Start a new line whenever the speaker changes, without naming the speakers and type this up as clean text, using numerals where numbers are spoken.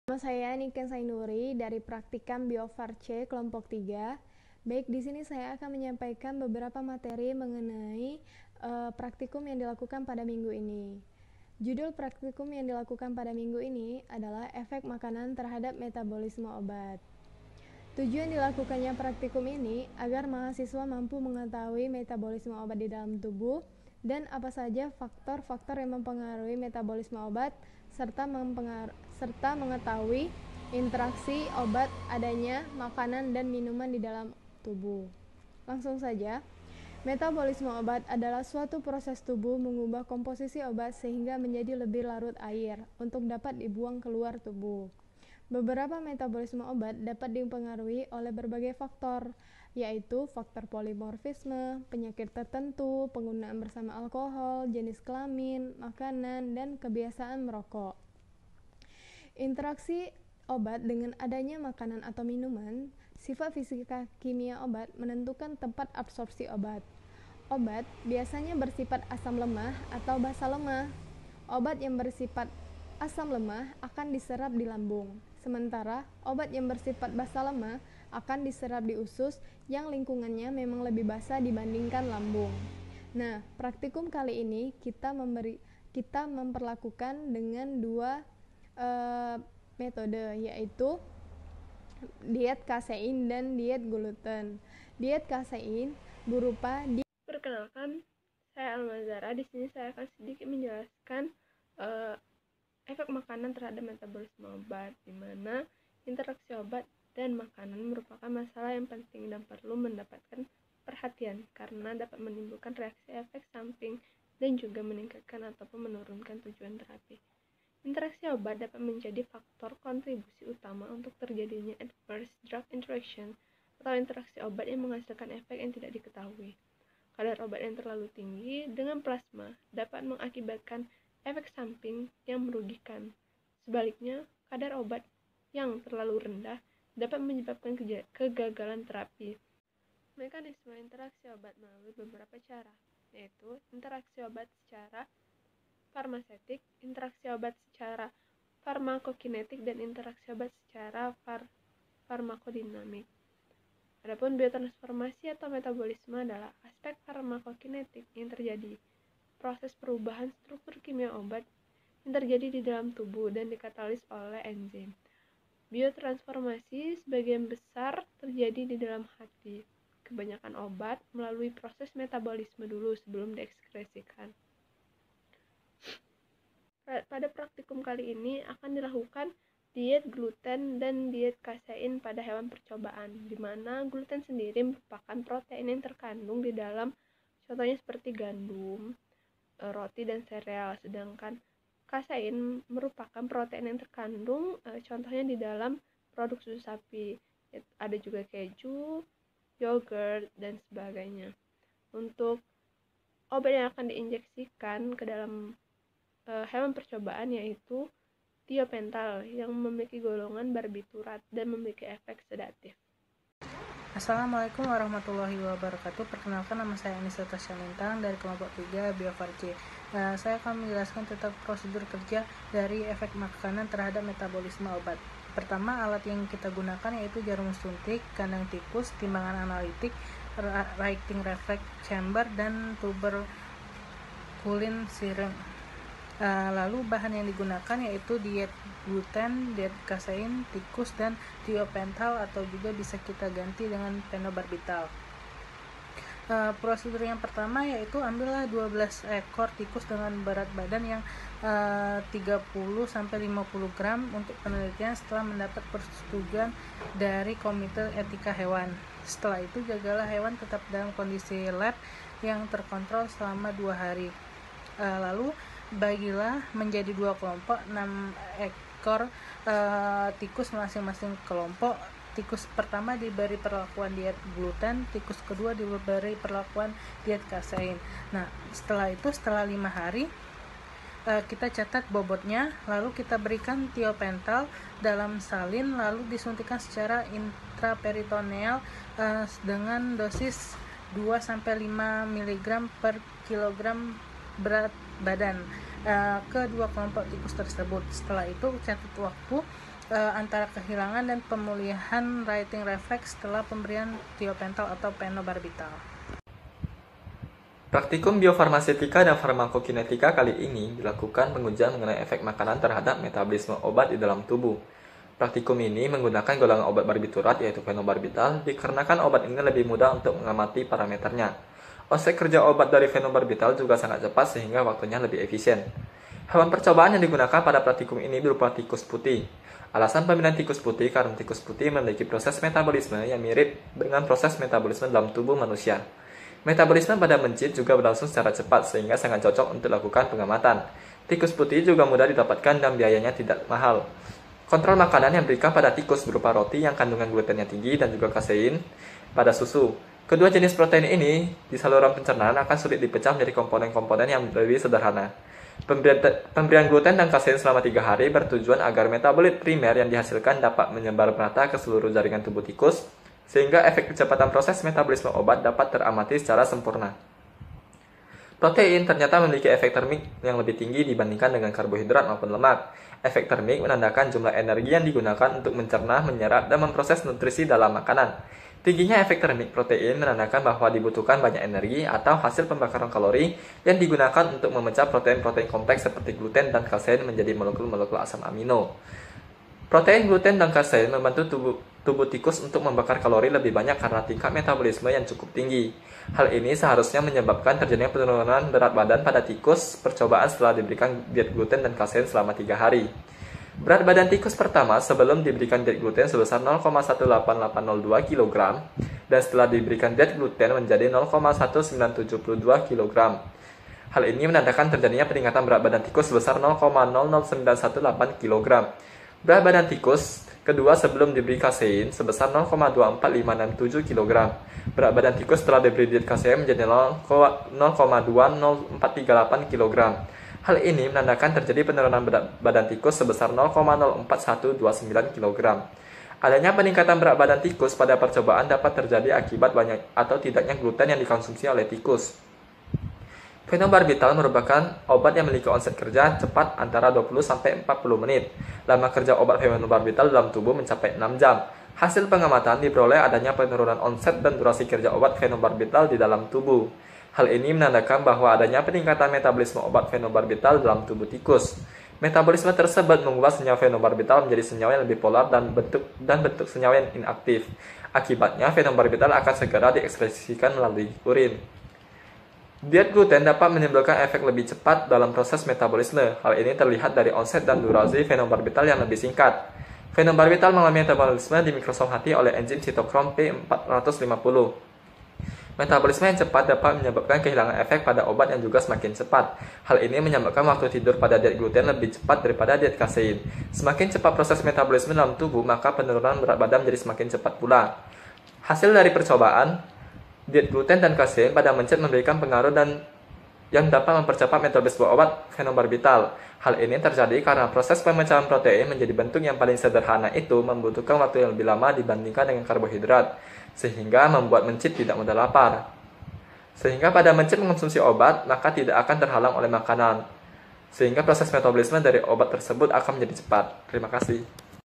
Nama saya Niken Sainuri dari Praktikum Bio Farce kelompok 3. Baik, di sini saya akan menyampaikan beberapa materi mengenai praktikum yang dilakukan pada minggu ini. Judul praktikum yang dilakukan pada minggu ini adalah efek makanan terhadap metabolisme obat. Tujuan dilakukannya praktikum ini agar mahasiswa mampu mengetahui metabolisme obat di dalam tubuh dan apa saja faktor-faktor yang mempengaruhi metabolisme obat serta mengetahui interaksi obat, adanya makanan dan minuman di dalam tubuh. Langsung saja, metabolisme obat adalah suatu proses tubuh mengubah komposisi obat sehingga menjadi lebih larut air untuk dapat dibuang keluar tubuh. Beberapa metabolisme obat dapat dipengaruhi oleh berbagai faktor, yaitu faktor polimorfisme, penyakit tertentu, penggunaan bersama alkohol, jenis kelamin, makanan, dan kebiasaan merokok. Interaksi obat dengan adanya makanan atau minuman, sifat fisika kimia obat menentukan tempat absorpsi obat. Obat biasanya bersifat asam lemah atau basa lemah. Obat yang bersifat asam lemah akan diserap di lambung, sementara obat yang bersifat basa lemah akan diserap di usus yang lingkungannya memang lebih basah dibandingkan lambung. Nah, praktikum kali ini kita memperlakukan dengan dua metode, yaitu diet kasein dan diet gluten. Diet kasein berupa
Perkenalkan, saya Almazara. Di sini saya akan sedikit menjelaskan efek makanan terhadap metabolisme obat, di mana interaksi obat dan makanan merupakan masalah yang penting dan perlu mendapatkan perhatian karena dapat menimbulkan reaksi efek samping dan juga meningkatkan ataupun menurunkan tujuan terapi. Interaksi obat dapat menjadi faktor kontribusi utama untuk terjadinya adverse drug interaction atau interaksi obat yang menghasilkan efek yang tidak diketahui. Kadar obat yang terlalu tinggi dengan plasma dapat mengakibatkan efek samping yang merugikan. Sebaliknya, kadar obat yang terlalu rendah dapat menyebabkan kegagalan terapi. Mekanisme interaksi obat melalui beberapa cara, yaitu interaksi obat secara farmasetik, interaksi obat secara farmakokinetik, dan interaksi obat secara farmakodinamik. Adapun biotransformasi atau metabolisme adalah aspek farmakokinetik yang terjadi, proses perubahan struktur kimia obat yang terjadi di dalam tubuh dan dikatalis oleh enzim. Biotransformasi sebagian besar terjadi di dalam hati. Kebanyakan obat melalui proses metabolisme dulu sebelum diekskresikan. Pada praktikum kali ini akan dilakukan diet gluten dan diet kasein pada hewan percobaan, di mana gluten sendiri merupakan protein yang terkandung di dalam, contohnya seperti gandum, roti, dan sereal, sedangkan kasein merupakan protein yang terkandung, contohnya di dalam produk susu sapi, ada juga keju, yogurt, dan sebagainya. Untuk obat yang akan diinjeksikan ke dalam hewan percobaan yaitu tiopental yang memiliki golongan barbiturat dan memiliki efek sedatif.
Assalamualaikum warahmatullahi wabarakatuh. Perkenalkan, nama saya Anissa Tasya Lintang dari kelompok 3 Bio Farce. Saya akan menjelaskan tentang prosedur kerja dari efek makanan terhadap metabolisme obat. Pertama, alat yang kita gunakan yaitu jarum suntik, kandang tikus, timbangan analitik, writing reflex chamber, dan tuberculin syringe. Lalu bahan yang digunakan yaitu diet gluten, diet kasein, tikus, dan tiopental, atau juga bisa kita ganti dengan phenobarbital. Prosedur yang pertama yaitu ambillah 12 ekor tikus dengan berat badan yang 30-50 gram untuk penelitian setelah mendapat persetujuan dari Komite Etika Hewan. Setelah itu jagalah hewan tetap dalam kondisi lab yang terkontrol selama 2 hari. Lalu bagilah menjadi 2 kelompok, 6 ekor tikus masing-masing kelompok. Tikus pertama diberi perlakuan diet gluten, tikus kedua diberi perlakuan diet kasein. Nah, setelah 5 hari kita catat bobotnya, lalu kita berikan tiopental dalam salin, lalu disuntikan secara intraperitoneal dengan dosis 2-5 mg per kilogram berat badan kedua kelompok tikus tersebut. Setelah itu catat waktu antara kehilangan dan pemulihan writing reflex setelah pemberian tiopental atau phenobarbital.
Praktikum biofarmasetika dan farmakokinetika kali ini dilakukan pengujian mengenai efek makanan terhadap metabolisme obat di dalam tubuh. Praktikum ini menggunakan golongan obat barbiturat yaitu phenobarbital dikarenakan obat ini lebih mudah untuk mengamati parameternya. Onset kerja obat dari phenobarbital juga sangat cepat sehingga waktunya lebih efisien. Hewan percobaan yang digunakan pada praktikum ini berupa tikus putih. Alasan pemilihan tikus putih karena tikus putih memiliki proses metabolisme yang mirip dengan proses metabolisme dalam tubuh manusia. Metabolisme pada mencit juga berlangsung secara cepat sehingga sangat cocok untuk dilakukan pengamatan. Tikus putih juga mudah didapatkan dan biayanya tidak mahal. Kontrol makanan yang diberikan pada tikus berupa roti yang kandungan glutennya tinggi dan juga kasein pada susu. Kedua jenis protein ini di saluran pencernaan akan sulit dipecah menjadi komponen-komponen yang lebih sederhana. Pemberian gluten dan kasein selama 3 hari bertujuan agar metabolit primer yang dihasilkan dapat menyebar merata ke seluruh jaringan tubuh tikus, sehingga efek kecepatan proses metabolisme obat dapat teramati secara sempurna. Protein ternyata memiliki efek termik yang lebih tinggi dibandingkan dengan karbohidrat maupun lemak. Efek termik menandakan jumlah energi yang digunakan untuk mencerna, menyerap, dan memproses nutrisi dalam makanan. Tingginya efek termik protein menandakan bahwa dibutuhkan banyak energi atau hasil pembakaran kalori yang digunakan untuk memecah protein-protein kompleks seperti gluten dan kasein menjadi molekul-molekul asam amino. Protein, gluten, dan kasein membantu tubuh tikus untuk membakar kalori lebih banyak karena tingkat metabolisme yang cukup tinggi. Hal ini seharusnya menyebabkan terjadinya penurunan berat badan pada tikus percobaan setelah diberikan diet gluten dan kasein selama 3 hari. Berat badan tikus pertama sebelum diberikan diet gluten sebesar 0,18802 kg dan setelah diberikan diet gluten menjadi 0,1972 kg. Hal ini menandakan terjadinya peningkatan berat badan tikus sebesar 0,00918 kg. Berat badan tikus kedua sebelum diberi kasein sebesar 0,24567 kg. Berat badan tikus setelah diberi diet kasein menjadi 0,20438 kg. Hal ini menandakan terjadi penurunan berat badan tikus sebesar 0,04129 kg. Adanya peningkatan berat badan tikus pada percobaan dapat terjadi akibat banyak atau tidaknya gluten yang dikonsumsi oleh tikus. Phenobarbital merupakan obat yang memiliki onset kerja cepat antara 20-40 menit. Lama kerja obat phenobarbital dalam tubuh mencapai 6 jam. Hasil pengamatan diperoleh adanya penurunan onset dan durasi kerja obat phenobarbital di dalam tubuh. Hal ini menandakan bahwa adanya peningkatan metabolisme obat phenobarbital dalam tubuh tikus. Metabolisme tersebut mengubah senyawa phenobarbital menjadi senyawa yang lebih polar dan bentuk senyawa yang inaktif. Akibatnya, phenobarbital akan segera diekskresikan melalui urin. Diet gluten dapat menimbulkan efek lebih cepat dalam proses metabolisme. Hal ini terlihat dari onset dan durasi phenobarbital yang lebih singkat. Phenobarbital mengalami metabolisme di mikrosom hati oleh enzim sitokrom P450. Metabolisme yang cepat dapat menyebabkan kehilangan efek pada obat yang juga semakin cepat. Hal ini menyebabkan waktu tidur pada diet gluten lebih cepat daripada diet kasein. Semakin cepat proses metabolisme dalam tubuh, maka penurunan berat badan menjadi semakin cepat pula. Hasil dari percobaan, diet gluten dan kasein pada mencit memberikan pengaruh dan yang dapat mempercepat metabolisme obat phenobarbital. Hal ini terjadi karena proses pemecahan protein menjadi bentuk yang paling sederhana itu membutuhkan waktu yang lebih lama dibandingkan dengan karbohidrat, sehingga membuat mencit tidak mudah lapar. Sehingga pada mencit mengonsumsi obat, maka tidak akan terhalang oleh makanan, sehingga proses metabolisme dari obat tersebut akan menjadi cepat. Terima kasih.